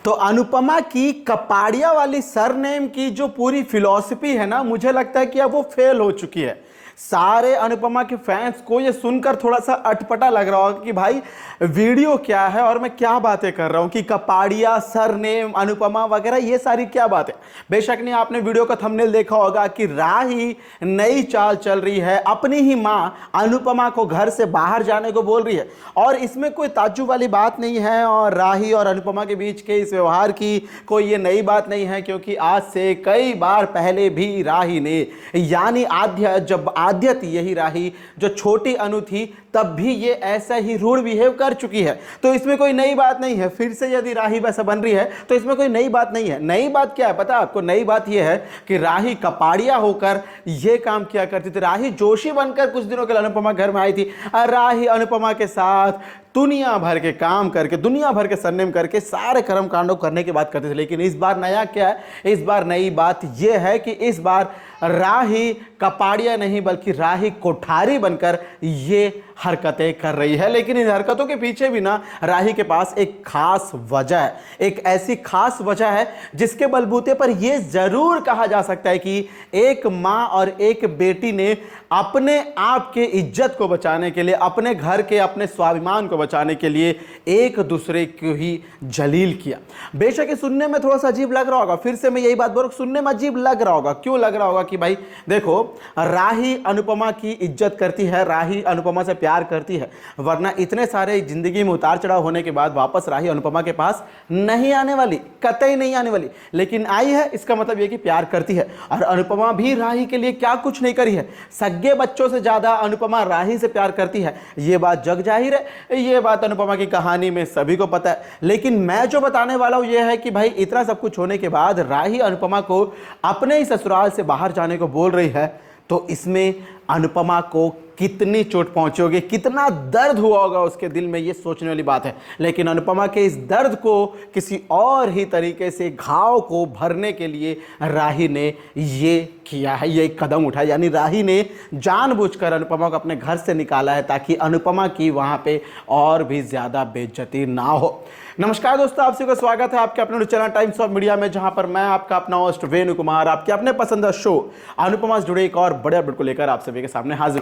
तो अनुपमा की कपाड़िया वाली सरनेम की जो पूरी फिलॉसफी है ना, मुझे लगता है कि अब वो फेल हो चुकी है। सारे अनुपमा के फैंस को ये सुनकर थोड़ा सा अटपटा लग रहा होगा कि भाई वीडियो क्या है और मैं क्या बातें कर रहा हूं कि कपाड़िया, सरनेम, अनुपमा वगैरह ये सारी क्या बात है। बेशक नहीं, आपने वीडियो का थंबनेल देखा होगा कि राही नई चाल चल रही है, अपनी ही मां अनुपमा को घर से बाहर जाने को बोल रही है और इसमें कोई ताज्जुब वाली बात नहीं है और राही और अनुपमा के बीच के इस व्यवहार की कोई ये नई बात नहीं है, क्योंकि आज से कई बार पहले भी राही ने, यानी आद्या, जब आद्या थी यही राही, जो छोटी अनु थी, तब भी ये ऐसा ही रूड बिहेव कर चुकी है। तो इसमें कोई नई बात नहीं है। फिर से यदि राही वैसा बन रही है तो इसमें कोई नई बात नहीं है। नई बात क्या है पता है आपको? नई बात यह है कि राही कपाड़िया होकर यह काम किया करती थी। राही जोशी बनकर कुछ दिनों के लिए अनुपमा घर में आई थी और राही अनुपमा के साथ दुनिया भर के काम करके, दुनिया भर के सरनेम करके, सारे कर्म कांडों करने की बात करते थे। लेकिन इस बार नया क्या है? इस बार नई बात यह है कि इस बार राही कपाड़िया नहीं बल्कि राही कोठारी बनकर ये हरकतें कर रही है। लेकिन इन हरकतों के पीछे भी ना राही के पास एक खास वजह है। एक ऐसी खास वजह है जिसके बलबूते पर यह जरूर कहा जा सकता है कि एक मां और एक बेटी ने अपने आप के इज्जत को बचाने के लिए, अपने घर के, अपने स्वाभिमान को बचाने के लिए एक दूसरे को ही जलील किया। बेशक ये सुनने में थोड़ा सा अजीब लग रहा होगा, फिर से मैं यही बात बोल रहा हूं, सुनने में अजीब लग रहा होगा। क्यों लग रहा होगा? कि भाई देखो, राही अनुपमा की इज्जत करती है, राही अनुपमा से प्यार करती है, वरना इतने सारे जिंदगी में उतार चढ़ाव होने के बाद वापस राही अनुपमा के पास नहीं आने वाली, कतई नहीं आने वाली। लेकिन आई है, इसका मतलब यह कि प्यार करती है। और अनुपमा भी राही के लिए क्या कुछ नहीं करी है। सगे बच्चों से ज्यादा अनुपमा राही से प्यार करती है, यह बात जग जाहिर है। यह बात अनुपमा की कहानी में सभी को पता है। लेकिन मैं जो बताने वाला हूं यह है कि भाई इतना सब कुछ होने के बाद राही अनुपमा को अपने ही ससुराल से बाहर जाने को बोल रही है, तो इसमें अनुपमा को कितनी चोट पहुंची होगी, कितना दर्द हुआ होगा उसके दिल में, ये सोचने वाली बात है। लेकिन अनुपमा के इस दर्द को किसी और ही तरीके से, घाव को भरने के लिए राही ने ये किया है, ये एक कदम उठाया। यानी राही ने जानबूझकर अनुपमा को अपने घर से निकाला है ताकि अनुपमा की वहां पे और भी ज्यादा बेइज्जती ना हो। नमस्कार दोस्तों, आप सभी का स्वागत है आपके अपने चैनल टाइम्स ऑफ मीडिया में, जहां पर मैं आपका अपना होस्ट वेणु कुमार आपके अपने पसंदीदा शो अनुपमा से जुड़े एक और बड़े अपडेट को लेकर आप सभी के सामने हाजिर।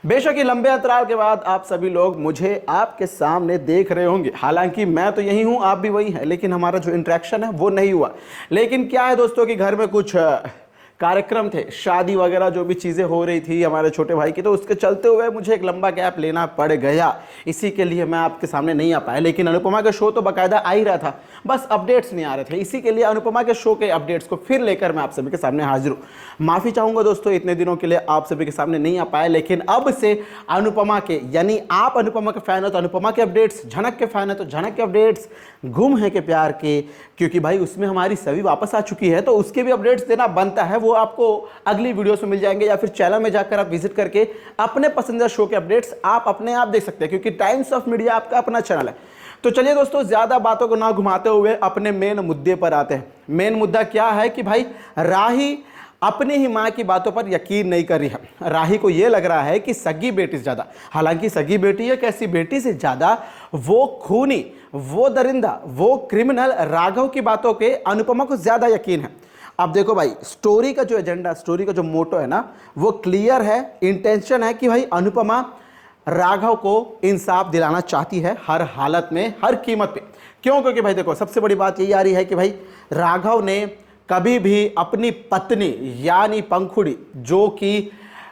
बेशक ये लंबे अंतराल के बाद आप सभी लोग मुझे आपके सामने देख रहे होंगे। हालांकि मैं तो यही हूं, आप भी वही हैं, लेकिन हमारा जो इंटरेक्शन है वो नहीं हुआ। लेकिन क्या है दोस्तों कि घर में कुछ कार्यक्रम थे, शादी वगैरह जो भी चीज़ें हो रही थी हमारे छोटे भाई की, तो उसके चलते हुए मुझे एक लंबा गैप लेना पड़ गया। इसी के लिए मैं आपके सामने नहीं आ पाया। लेकिन अनुपमा का शो तो बाकायदा आ ही रहा था, बस अपडेट्स नहीं आ रहे थे। इसी के लिए अनुपमा के शो के अपडेट्स को फिर लेकर मैं आप सभी के सामने हाजिर हूँ। माफ़ी चाहूँगा दोस्तों, इतने दिनों के लिए आप सभी के सामने नहीं आ पाया। लेकिन अब से अनुपमा के, यानी आप अनुपमा के फ़ैन हो तो अनुपमा के अपडेट्स, झनक के फ़ैन है तो झनक के अपडेट्स, गुम है के प्यार के, क्योंकि भाई उसमें हमारी सभी वापस आ चुकी है तो उसके भी अपडेट्स देना बनता है। वो आपको अगली वीडियोस में मिल जाएंगे या फिर चैनल में जाकर आप विजिट करके अपने पसंदीदा शो के अपडेट्स आप अपने आप देख सकते हैं, क्योंकि टाइम्स ऑफ मीडिया आपका अपना चैनल है। तो चलिए दोस्तों, ज्यादा बातों को ना घुमाते हुए अपने मेन मुद्दे पर आते हैं। मेन मुद्दा क्या है कि भाई राही अपनी ही माँ की बातों पर यकीन नहीं कर रही है। राही को यह लग रहा है कि सगी बेटी से ज़्यादा, हालांकि सगी बेटी है कैसी बेटी से ज़्यादा, वो खूनी, वो दरिंदा, वो क्रिमिनल राघव की बातों के अनुपमा को ज़्यादा यकीन है। अब देखो भाई, स्टोरी का जो एजेंडा, स्टोरी का जो मोटो है ना, वो क्लियर है। इंटेंशन है कि भाई अनुपमा राघव को इंसाफ दिलाना चाहती है हर हालत में, हर कीमत पे। क्यों? क्योंकि भाई देखो, सबसे बड़ी बात यही आ रही है कि भाई राघव ने कभी भी अपनी पत्नी यानी पंखुड़ी, जो कि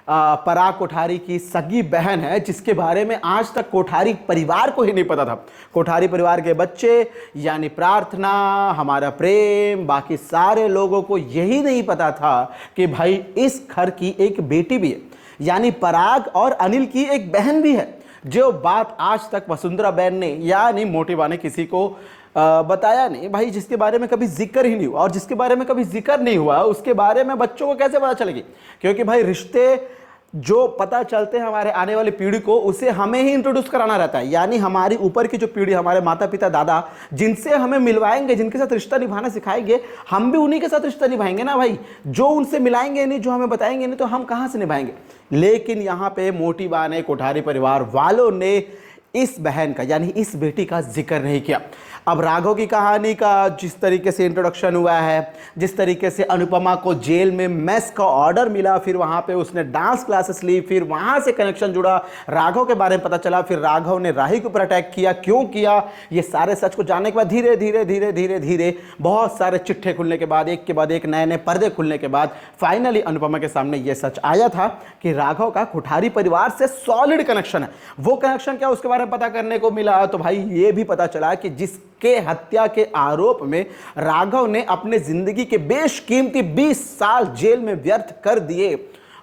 पराग कोठारी की सगी बहन है, जिसके बारे में आज तक कोठारी परिवार को ही नहीं पता था। कोठारी परिवार के बच्चे यानी प्रार्थना, हमारा प्रेम, बाकी सारे लोगों को यही नहीं पता था कि भाई इस घर की एक बेटी भी है, यानी पराग और अनिल की एक बहन भी है। जो बात आज तक वसुंधरा बहन ने यानी मोटी बा ने किसी को बताया नहीं भाई, जिसके बारे में कभी जिक्र ही नहीं हुआ, और जिसके बारे में कभी जिक्र नहीं हुआ उसके बारे में बच्चों को कैसे पता चलेगी? क्योंकि भाई रिश्ते जो पता चलते हैं हमारे आने वाली पीढ़ी को, उसे हमें ही इंट्रोड्यूस कराना रहता है। यानी हमारी ऊपर की जो पीढ़ी, हमारे माता पिता दादा जिनसे हमें मिलवाएंगे, जिनके साथ रिश्ता निभाना सिखाएंगे, हम भी उन्हीं के साथ रिश्ता निभाएंगे ना भाई। जो उनसे मिलाएंगे नहीं, जो हमें बताएंगे नहीं, तो हम कहाँ से निभाएंगे? लेकिन यहाँ पे मोटी बा ने, कोठारी परिवार वालों ने इस बहन का यानी इस बेटी का जिक्र नहीं किया। अब राघव की कहानी का जिस तरीके से इंट्रोडक्शन हुआ है, जिस तरीके से अनुपमा को जेल में मेस का ऑर्डर मिला, फिर वहाँ पे उसने डांस क्लासेस ली, फिर वहाँ से कनेक्शन जुड़ा, राघव के बारे में पता चला, फिर राघव ने राही के ऊपर अटैक किया, क्यों किया, ये सारे सच को जानने के बाद धीरे धीरे धीरे धीरे धीरे बहुत सारे चिट्ठे खुलने के बाद, एक के बाद एक नए नए पर्दे खुलने के बाद फाइनली अनुपमा के सामने ये सच आया था कि राघव का कोठारी परिवार से सॉलिड कनेक्शन है। वो कनेक्शन क्या, उसके बारे में पता करने को मिला तो भाई ये भी पता चला कि जिसके हत्या के आरोप में राघव ने अपने जिंदगी के बेशकीमती 20 साल जेल में व्यर्थ कर दिए,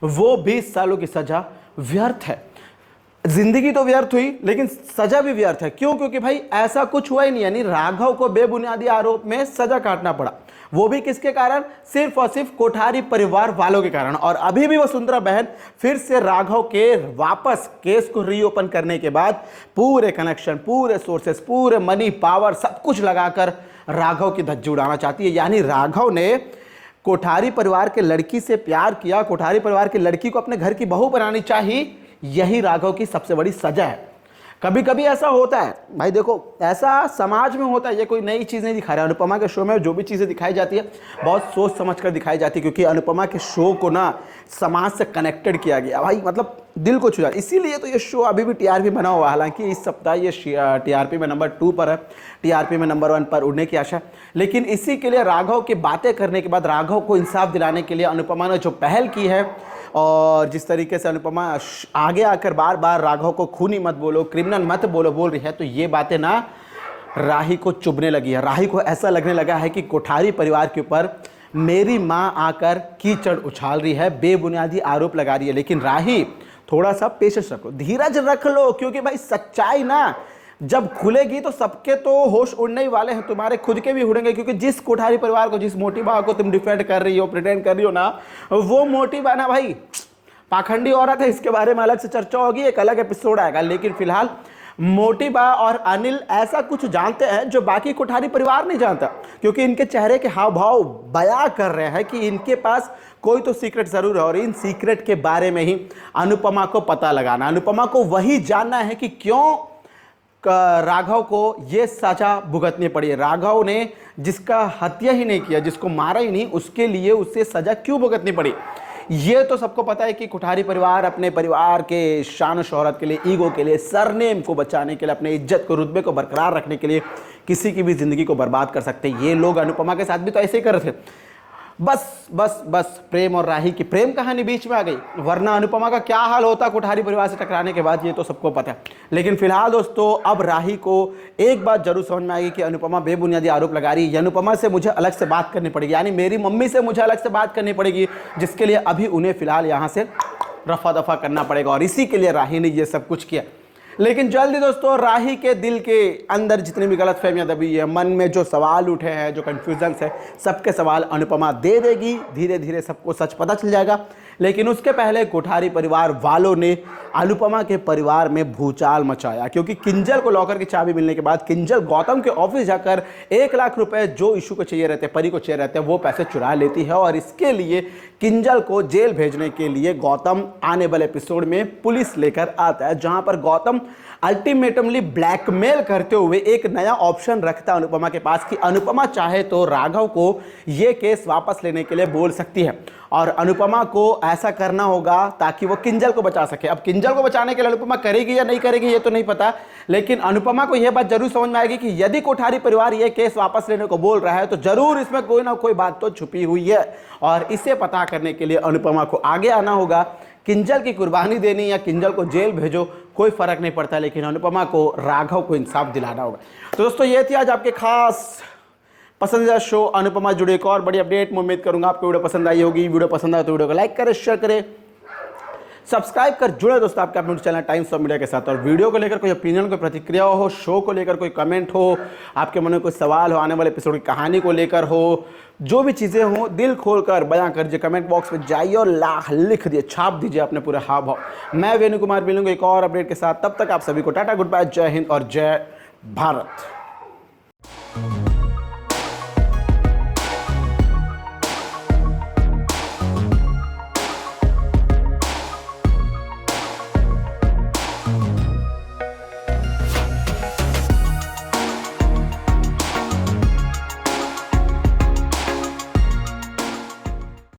वो 20 सालों की सजा व्यर्थ है। जिंदगी तो व्यर्थ हुई लेकिन सजा भी व्यर्थ है। क्यों? क्योंकि भाई ऐसा कुछ हुआ ही नहीं, यानी राघव को बेबुनियादी आरोप में सजा काटना पड़ा, वो भी किसके कारण, सिर्फ और सिर्फ कोठारी परिवार वालों के कारण। और अभी भी वसुंधरा बहन फिर से राघव के वापस केस को रीओपन करने के बाद पूरे कनेक्शन, पूरे सोर्सेस, पूरे मनी पावर सब कुछ लगाकर राघव की धज्जी उड़ाना चाहती है। यानी राघव ने कोठारी परिवार के लड़की से प्यार किया, कोठारी परिवार की लड़की को अपने घर की बहू बनानी चाहिए, यही राघव की सबसे बड़ी सजा है। कभी कभी ऐसा होता है भाई, देखो ऐसा समाज में होता है, ये कोई नई चीज़ नहीं दिखा रहा है। अनुपमा के शो में जो भी चीज़ें दिखाई जाती है बहुत सोच समझ कर दिखाई जाती है, क्योंकि अनुपमा के शो को ना समाज से कनेक्टेड किया गया भाई, मतलब दिल को छू जाता। इसीलिए तो ये शो अभी भी टीआरपी बना हुआ है, हालांकि इस सप्ताह ये टीआरपी में नंबर 2 पर है, टीआरपी में नंबर 1 पर उड़ने की आशा। लेकिन इसी के लिए राघव की बातें करने के बाद, राघव को इंसाफ दिलाने के लिए अनुपमा ने जो पहल की है, और जिस तरीके से अनुपमा आगे आकर बार बार राघव को खूनी मत बोलो, क्रिमिनल मत बोलो बोल रही है, तो ये बातें ना राही को चुभने लगी है। राही को ऐसा लगने लगा है कि कोठारी परिवार के ऊपर मेरी माँ आकर कीचड़ उछाल रही है, बेबुनियादी आरोप लगा रही है। लेकिन राही थोड़ा सा पेशेंस रखो, धीरज रख लो, क्योंकि भाई सच्चाई ना जब खुलेगी तो सबके तो होश उड़ने ही वाले हैं, तुम्हारे खुद के भी उड़ेंगे। क्योंकि जिस कोठारी परिवार को, जिस मोटी बा को तुम डिफेंड कर रही हो, प्रिटेंड कर रही हो ना, वो मोटी बा ना भाई पाखंडी औरत है। इसके बारे में अलग से चर्चा होगी, एक अलग एपिसोड आएगा। लेकिन फिलहाल मोटी बा और अनिल ऐसा कुछ जानते हैं जो बाकी कोठारी परिवार नहीं जानता, क्योंकि इनके चेहरे के हाव भाव बयां कर रहे हैं कि इनके पास कोई तो सीक्रेट जरूर है, और इन सीक्रेट के बारे में ही अनुपमा को पता लगाना, अनुपमा को वही जानना है कि क्यों राघव को ये सजा भुगतनी पड़ी है। राघव ने जिसका हत्या ही नहीं किया, जिसको मारा ही नहीं, उसके लिए उसे सजा क्यों भुगतनी पड़ी। ये तो सबको पता है कि कोठारी परिवार अपने परिवार के शान शोहरत के लिए, ईगो के लिए, सरनेम को बचाने के लिए, अपने इज्जत को, रुतबे को बरकरार रखने के लिए किसी की भी जिंदगी को बर्बाद कर सकते हैं। ये लोग अनुपमा के साथ भी तो ऐसे ही कर रहे थे। बस बस बस प्रेम और राही की प्रेम कहानी बीच में आ गई, वरना अनुपमा का क्या हाल होता कोठारी परिवार से टकराने के बाद, ये तो सबको पता है। लेकिन फिलहाल दोस्तों अब राही को एक बात जरूर समझ में आएगी कि अनुपमा बेबुनियादी आरोप लगा रही है। अनुपमा से मुझे अलग से बात करनी पड़ेगी, यानी मेरी मम्मी से मुझे अलग से बात करनी पड़ेगी, जिसके लिए अभी उन्हें फिलहाल यहाँ से रफा दफा करना पड़ेगा, और इसी के लिए राही ने ये सब कुछ किया। लेकिन जल्दी दोस्तों राही के दिल के अंदर जितनी भी गलतफहमियां दबी है, मन में जो सवाल उठे हैं, जो कन्फ्यूजन्स है, सबके सवाल अनुपमा दे देगी। धीरे धीरे सबको सच पता चल जाएगा। लेकिन उसके पहले कोठारी परिवार वालों ने अनुपमा के परिवार में भूचाल मचाया, क्योंकि किंजल को लॉकर की चाबी मिलने के बाद किंजल गौतम के ऑफिस जाकर 1 लाख रुपए जो इशू को चाहिए रहते, परी को चाहिए रहते हैं, वो पैसे चुरा लेती है। और इसके लिए किंजल को जेल भेजने के लिए गौतम आने वाले एपिसोड में पुलिस लेकर आता है, जहां पर गौतम अल्टीमेटमली ब्लैकमेल करते हुए एक नया ऑप्शन रखता है अनुपमा के पास कि अनुपमा चाहे तो राघव को यह केस वापस लेने के लिए बोल सकती है, और अनुपमा को ऐसा करना होगा ताकि वो किंजल को बचा सके। अब किंजल को बचाने के लिए अनुपमा करेगी या नहीं करेगी ये तो नहीं पता, लेकिन अनुपमा को यह बात जरूर समझ में आएगी कि यदि कोठारी परिवार ये केस वापस लेने को बोल रहा है तो जरूर इसमें कोई ना कोई बात तो छुपी हुई है, और इसे पता करने के लिए अनुपमा को आगे आना होगा। किंजल की कुर्बानी देनी या किंजल को जेल भेजो कोई फर्क नहीं पड़ता, लेकिन अनुपमा को राघव को इंसाफ दिलाना होगा। तो दोस्तों ये थी आज आपके खास पसंदीदा शो अनुपमा जुड़े एक और बड़ी अपडेट। मैं उम्मीद करूंगा आपको वीडियो पसंद आई होगी। वीडियो पसंद आए तो वीडियो को लाइक करें, शेयर करें, सब्सक्राइब कर जुड़े दोस्तों आपके अपने चैनल टाइम्स ऑफ मीडिया के साथ। और वीडियो को लेकर कोई ओपिनियन, कोई प्रतिक्रिया हो, शो को लेकर कोई कमेंट हो, आपके मन में कोई सवाल हो, आने वाले एपिसोड की कहानी को लेकर हो, जो भी चीज़ें हो दिल खोलकर बयां करिए, कमेंट बॉक्स में जाइए और लिख दिए, छाप दीजिए अपने पूरे हाव भाव। मैं वेणु कुमार मिलूंगा एक और अपडेट के साथ, तब तक आप सभी को टाटा, गुड बाय, जय हिंद और जय भारत।